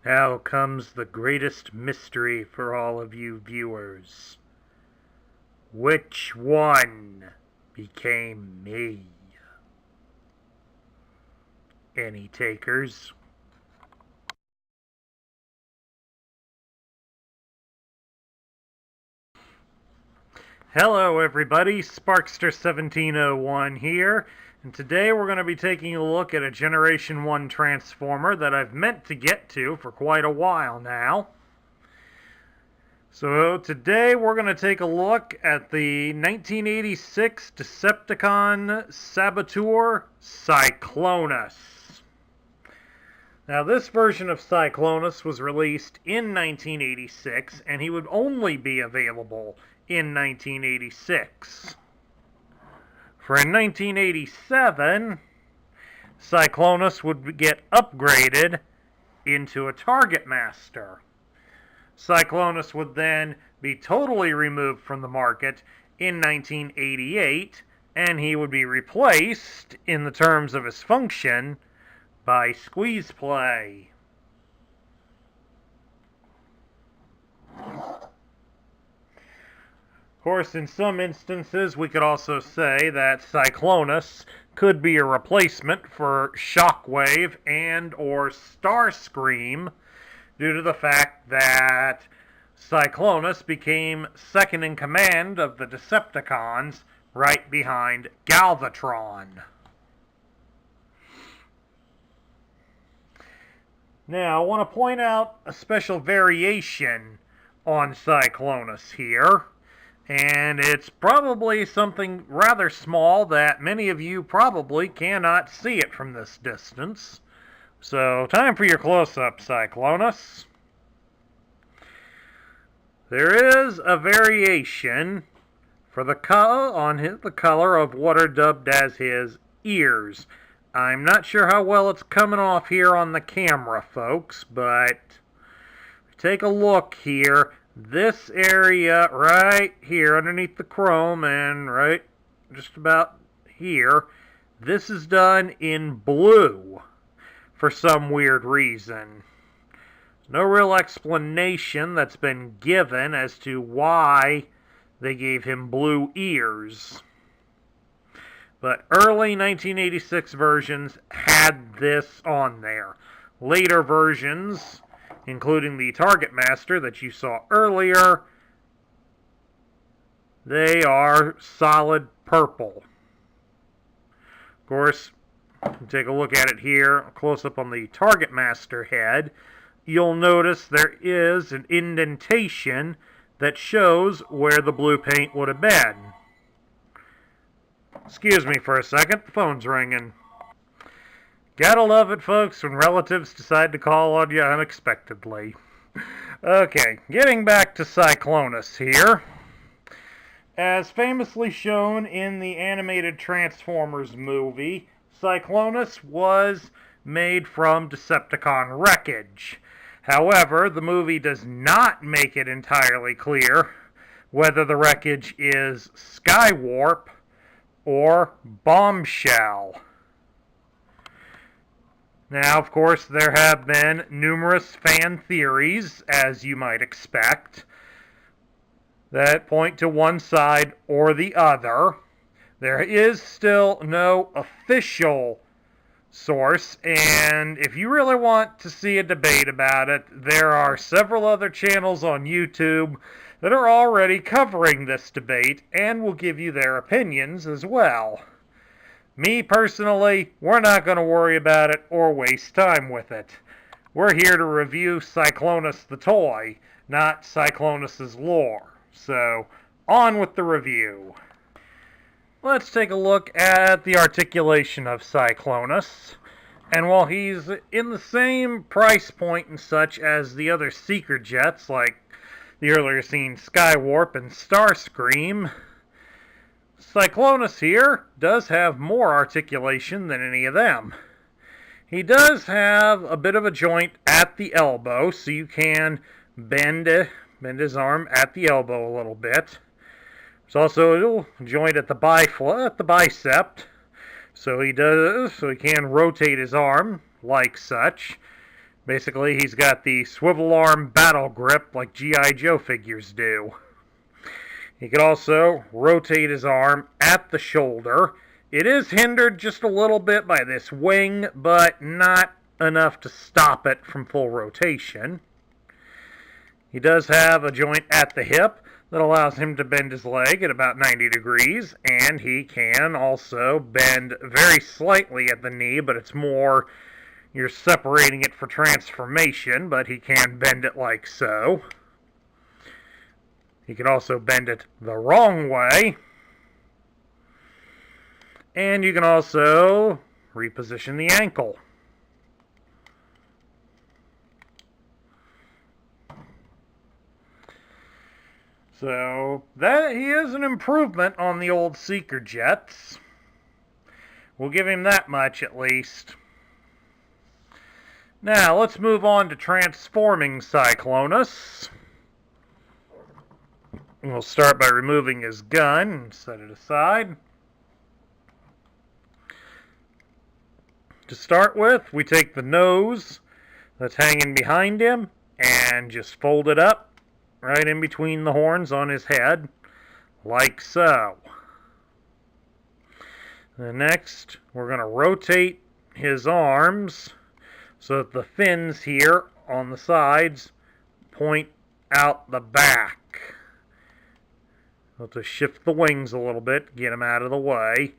Now comes the greatest mystery for all of you viewers. Which one became me? Any takers? Hello everybody, Sparkster1701 here, and today we're going to be taking a look at a Generation 1 Transformer that I've meant to get to for quite a while now. So today we're going to take a look at the 1986 Decepticon Saboteur Cyclonus. Now this version of Cyclonus was released in 1986, and he would only be available in 1986. For in 1987, Cyclonus would get upgraded into a Target Master. Cyclonus would then be totally removed from the market in 1988, and he would be replaced, in the terms of his function, by Squeeze Play. Of course, in some instances, we could also say that Cyclonus could be a replacement for Shockwave and or Starscream, due to the fact that Cyclonus became second in command of the Decepticons, right behind Galvatron. Now, I want to point out a special variation on Cyclonus here, and it's probably something rather small that many of you probably cannot see it from this distance. So, time for your close-up, Cyclonus. There is a variation for the color of what are dubbed as his ears. I'm not sure how well it's coming off here on the camera, folks, but take a look here. This area right here underneath the chrome and right just about here, this is done in blue for some weird reason. No real explanation that's been given as to why they gave him blue ears. But early 1986 versions had this on there. Later versions, including the Target Master that you saw earlier, they are solid purple. Of course, take a look at it here, close up on the Target Master head. You'll notice there is an indentation that shows where the blue paint would have been. Excuse me for a second, the phone's ringing. Gotta love it, folks, when relatives decide to call on you unexpectedly. Okay, getting back to Cyclonus here. As famously shown in the animated Transformers movie, Cyclonus was made from Decepticon wreckage. However, the movie does not make it entirely clear whether the wreckage is Skywarp or Bombshell. Now, of course, there have been numerous fan theories, as you might expect, that point to one side or the other. There is still no official source, and if you really want to see a debate about it, there are several other channels on YouTube that are already covering this debate and will give you their opinions as well. Me, personally, we're not going to worry about it or waste time with it. We're here to review Cyclonus the toy, not Cyclonus's lore. So, on with the review. Let's take a look at the articulation of Cyclonus. And while he's in the same price point and such as the other Seeker jets, like the earlier seen Skywarp and Starscream, Cyclonus here does have more articulation than any of them. He does have a bit of a joint at the elbow, so you can bend his arm at the elbow a little bit. There's also a little joint at the bicep, so he can rotate his arm like such. Basically, he's got the swivel arm battle grip like G.I. Joe figures do. He could also rotate his arm at the shoulder. It is hindered just a little bit by this wing, but not enough to stop it from full rotation. He does have a joint at the hip that allows him to bend his leg at about 90 degrees, and he can also bend very slightly at the knee, but it's more you're separating it for transformation, but he can bend it like so. He can also bend it the wrong way. And you can also reposition the ankle. So, that he is an improvement on the old Seeker jets. We'll give him that much at least. Now, let's move on to transforming Cyclonus. We'll start by removing his gun and set it aside. To start with, we take the nose that's hanging behind him and just fold it up right in between the horns on his head, like so. Then next, we're going to rotate his arms so that the fins here on the sides point out the back. We'll just shift the wings a little bit, get them out of the way.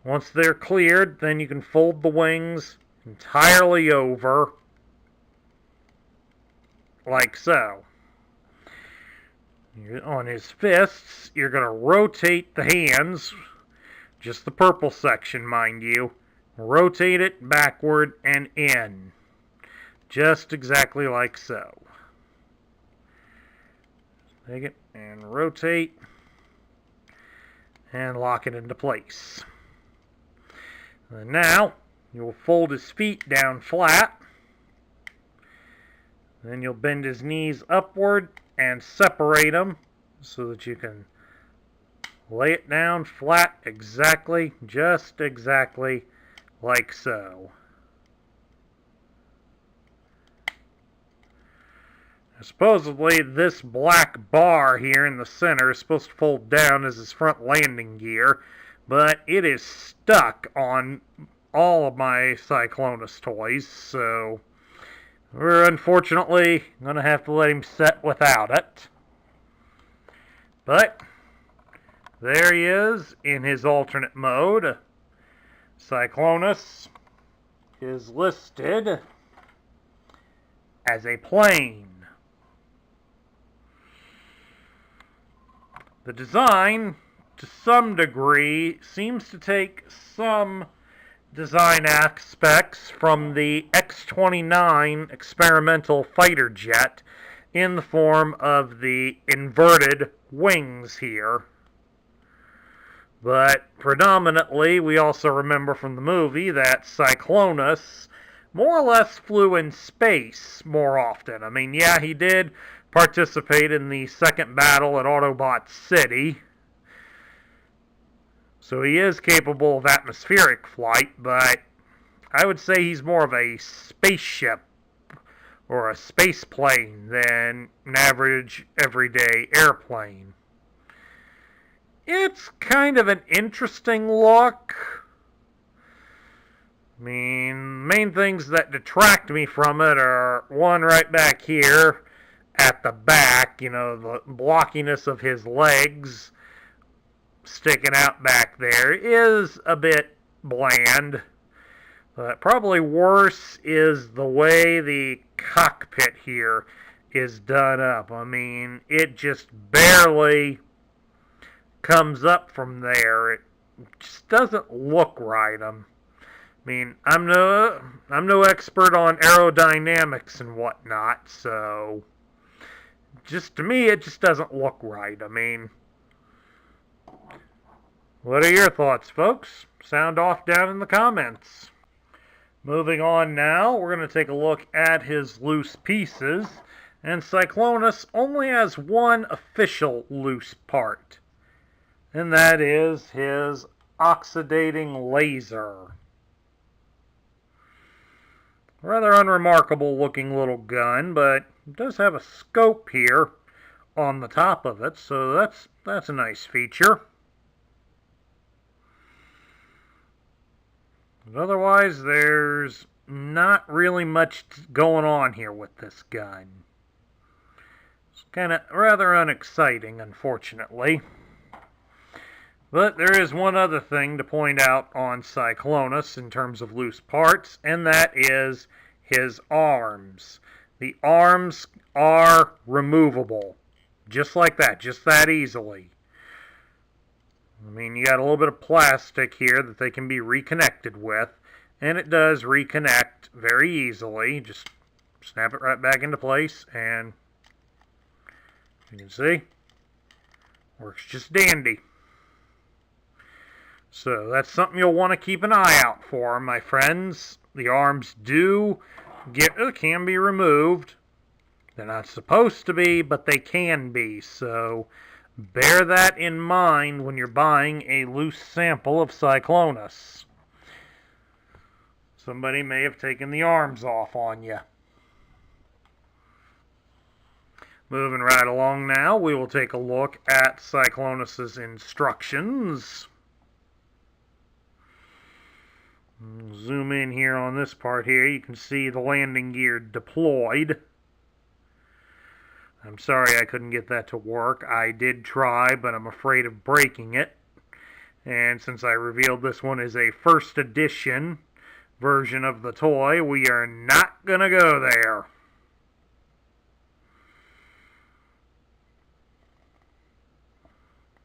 Once they're cleared, then you can fold the wings entirely over, like so. On his fists, you're going to rotate the hands, just the purple section, mind you. Rotate it backward and in, just exactly like so. Take it and rotate, and lock it into place. And now, you'll fold his feet down flat. Then you'll bend his knees upward and separate them so that you can lay it down flat exactly, just exactly like so. Supposedly, this black bar here in the center is supposed to fold down as his front landing gear, but it is stuck on all of my Cyclonus toys, so we're unfortunately going to have to let him set without it. But there he is in his alternate mode. Cyclonus is listed as a plane. The design, to some degree, seems to take some design aspects from the X-29 experimental fighter jet in the form of the inverted wings here. But predominantly, we also remember from the movie that Cyclonus more or less flew in space more often. I mean, yeah, he did participate in the second battle at Autobot City, so he is capable of atmospheric flight, but I would say he's more of a spaceship or a space plane than an average everyday airplane. It's kind of an interesting look. I mean, main things that detract me from it are one right back here at the back, you know, the blockiness of his legs sticking out back there is a bit bland. But probably worse is the way the cockpit here is done up. I mean, it just barely comes up from there. It just doesn't look right. I mean, I'm no expert on aerodynamics and whatnot, so just to me, it just doesn't look right. I mean, what are your thoughts, folks? Sound off down in the comments. Moving on now, we're going to take a look at his loose pieces. And Cyclonus only has one official loose part, and that is his oxidating laser. Rather unremarkable looking little gun, but it does have a scope here on the top of it, so that's a nice feature. But otherwise, there's not really much going on here with this gun. It's kind of rather unexciting, unfortunately. But there is one other thing to point out on Cyclonus in terms of loose parts, and that is his arms. The arms are removable. Just like that, just that easily. I mean, you got a little bit of plastic here that they can be reconnected with, and it does reconnect very easily. Just snap it right back into place, and you can see, works just dandy. So that's something you'll want to keep an eye out for, my friends. The arms can be removed. They're not supposed to be, but they can be. So bear that in mind when you're buying a loose sample of Cyclonus. Somebody may have taken the arms off on you. Moving right along now, we will take a look at Cyclonus's instructions. Zoom in here on this part here. You can see the landing gear deployed. I'm sorry I couldn't get that to work. I did try, but I'm afraid of breaking it. And since I revealed this one is a first edition version of the toy, we are not going to go there.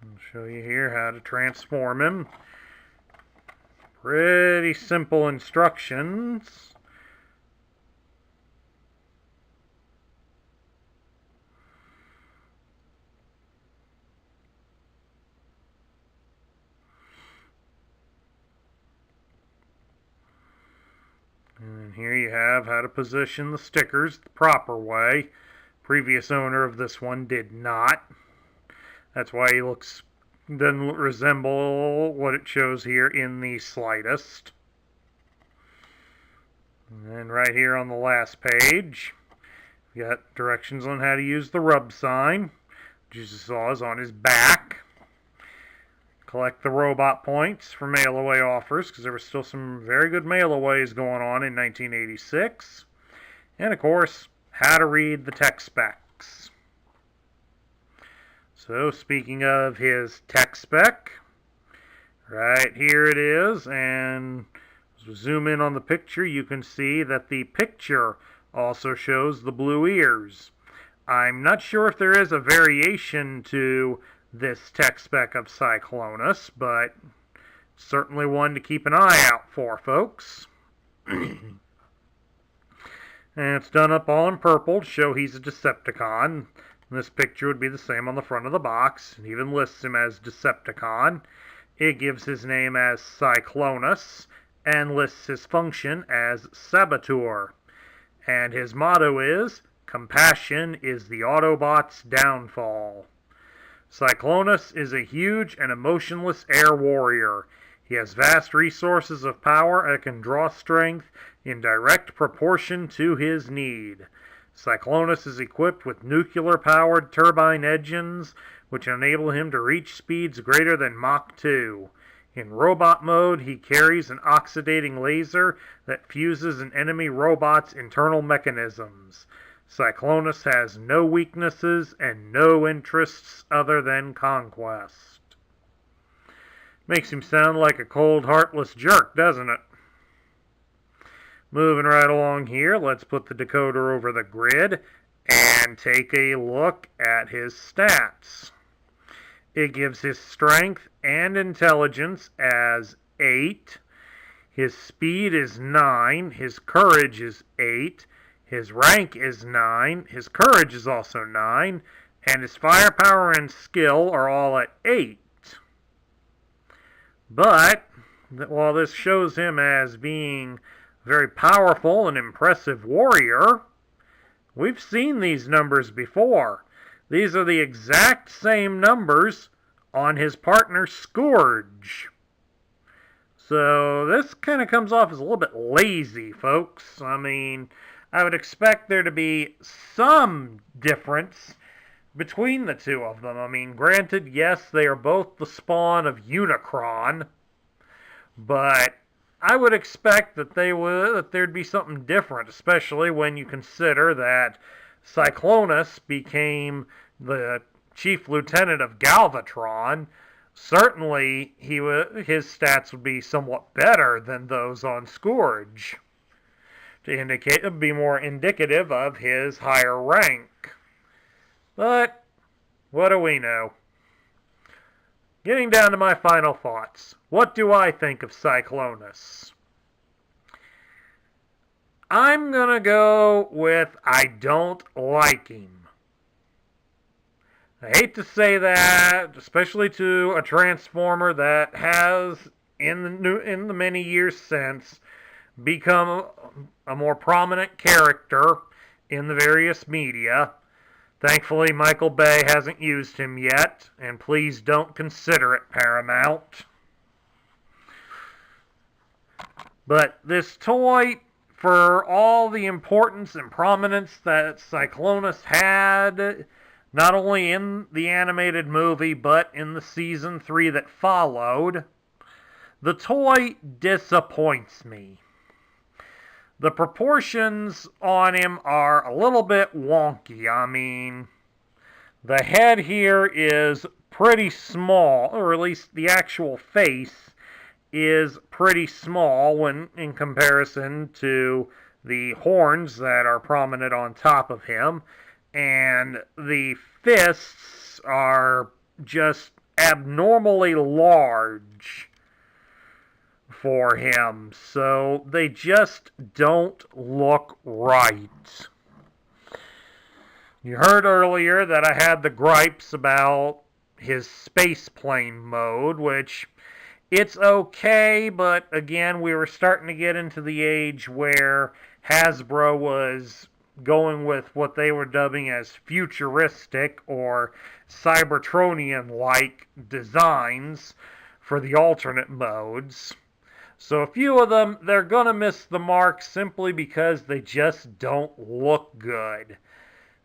I'll show you here how to transform him. Pretty simple instructions. And here you have how to position the stickers the proper way. Previous owner of this one did not. That's why he doesn't resemble what it shows here in the slightest. And then right here on the last page, we got directions on how to use the rub sign, which you saw is on his back. Collect the robot points for mail-away offers, because there were still some very good mail-aways going on in 1986. And of course, how to read the tech specs. So speaking of his tech spec, right here it is, and as we zoom in on the picture, you can see that the picture also shows the blue ears. I'm not sure if there is a variation to this tech spec of Cyclonus, but certainly one to keep an eye out for, folks. And it's done up all in purple to show he's a Decepticon. This picture would be the same on the front of the box. It even lists him as Decepticon. It gives his name as Cyclonus and lists his function as Saboteur. And his motto is, "Compassion is the Autobot's downfall." Cyclonus is a huge and emotionless air warrior. He has vast resources of power and can draw strength in direct proportion to his need. Cyclonus is equipped with nuclear-powered turbine engines, which enable him to reach speeds greater than Mach 2. In robot mode, he carries an oxidating laser that fuses an enemy robot's internal mechanisms. Cyclonus has no weaknesses and no interests other than conquest. Makes him sound like a cold, heartless jerk, doesn't it? Moving right along here, let's put the decoder over the grid and take a look at his stats. It gives his strength and intelligence as 8. His speed is 9. His courage is 8. His rank is 9. His courage is also 9. And his firepower and skill are all at 8. But, while this shows him as being a very powerful and impressive warrior, we've seen these numbers before. These are the exact same numbers on his partner Scourge. So this kind of comes off as a little bit lazy, folks. I mean, I would expect there to be some difference between the two of them. I mean, granted, yes, they are both the spawn of Unicron, but I would expect that there'd be something different, especially when you consider that Cyclonus became the chief lieutenant of Galvatron. Certainly, his stats would be somewhat better than those on Scourge, to be more indicative of his higher rank. But what do we know? Getting down to my final thoughts. What do I think of Cyclonus? I'm gonna go with I don't like him. I hate to say that, especially to a Transformer that has, in the many years since, become a more prominent character in the various media. Thankfully, Michael Bay hasn't used him yet, and please don't consider it, Paramount. But this toy, for all the importance and prominence that Cyclonus had, not only in the animated movie, but in the season 3 that followed, the toy disappoints me. The proportions on him are a little bit wonky. I mean, the head here is pretty small, or at least the actual face is pretty small when in comparison to the horns that are prominent on top of him, and the fists are just abnormally large for him, so they just don't look right. You heard earlier that I had the gripes about his spaceplane mode, which it's okay, but again, we were starting to get into the age where Hasbro was going with what they were dubbing as futuristic or Cybertronian-like designs for the alternate modes. So a few of them, they're going to miss the mark simply because they just don't look good.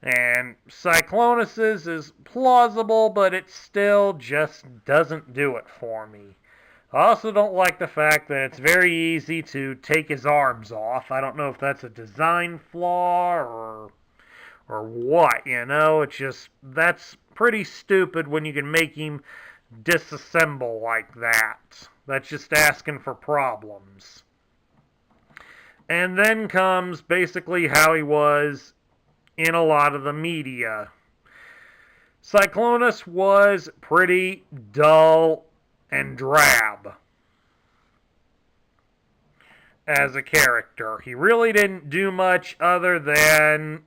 And Cyclonus's is plausible, but it still just doesn't do it for me. I also don't like the fact that it's very easy to take his arms off. I don't know if that's a design flaw or what, you know? It's just, that's pretty stupid when you can make him disassemble like that. That's just asking for problems. And then comes basically how he was in a lot of the media. Cyclonus was pretty dull and drab as a character. He really didn't do much other than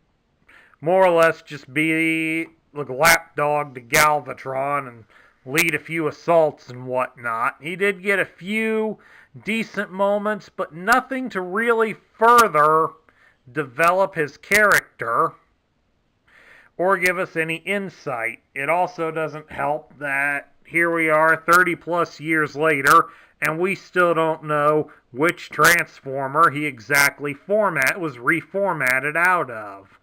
more or less just be the lapdog to Galvatron and lead a few assaults and whatnot. He did get a few decent moments, but nothing to really further develop his character or give us any insight. It also doesn't help that here we are 30 plus years later, and we still don't know which Transformer he exactly was reformatted out of.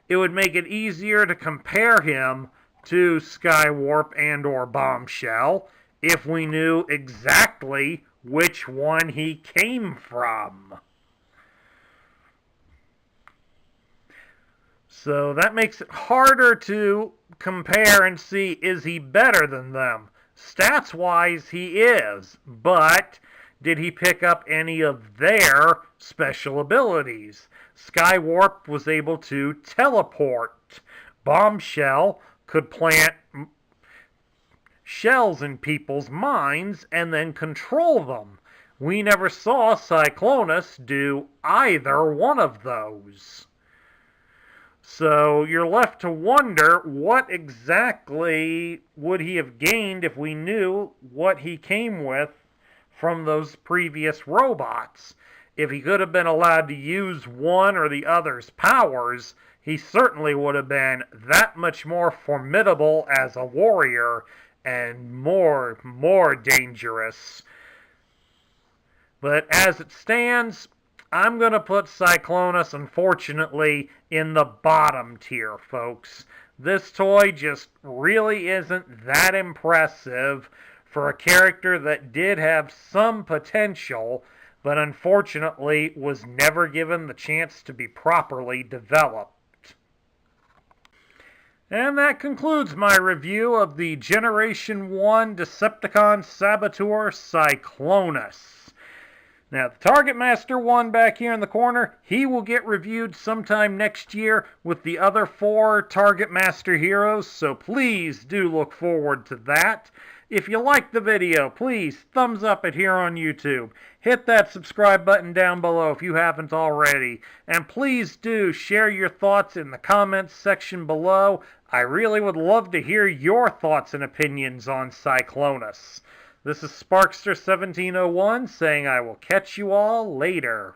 It would make it easier to compare him to Skywarp and or Bombshell if we knew exactly which one he came from. So that makes it harder to compare and see, is he better than them? Stats-wise, he is, but did he pick up any of their special abilities? Skywarp was able to teleport. Bombshell could plant shells in people's minds and then control them. We never saw Cyclonus do either one of those. So you're left to wonder, what exactly would he have gained if we knew what he came with from those previous robots? If he could have been allowed to use one or the other's powers, he certainly would have been that much more formidable as a warrior and more dangerous But as it stands, I'm going to put Cyclonus, unfortunately, in the bottom tier, folks. This toy just really isn't that impressive for a character that did have some potential, but unfortunately was never given the chance to be properly developed. And that concludes my review of the Generation 1 Decepticon Saboteur Cyclonus. Now, the Target Master one back here in the corner, he will get reviewed sometime next year with the other 4 Target Master heroes, so please do look forward to that. If you liked the video, please thumbs up it here on YouTube. Hit that subscribe button down below if you haven't already. And please do share your thoughts in the comments section below. I really would love to hear your thoughts and opinions on Cyclonus. This is Sparkster1701 saying I will catch you all later.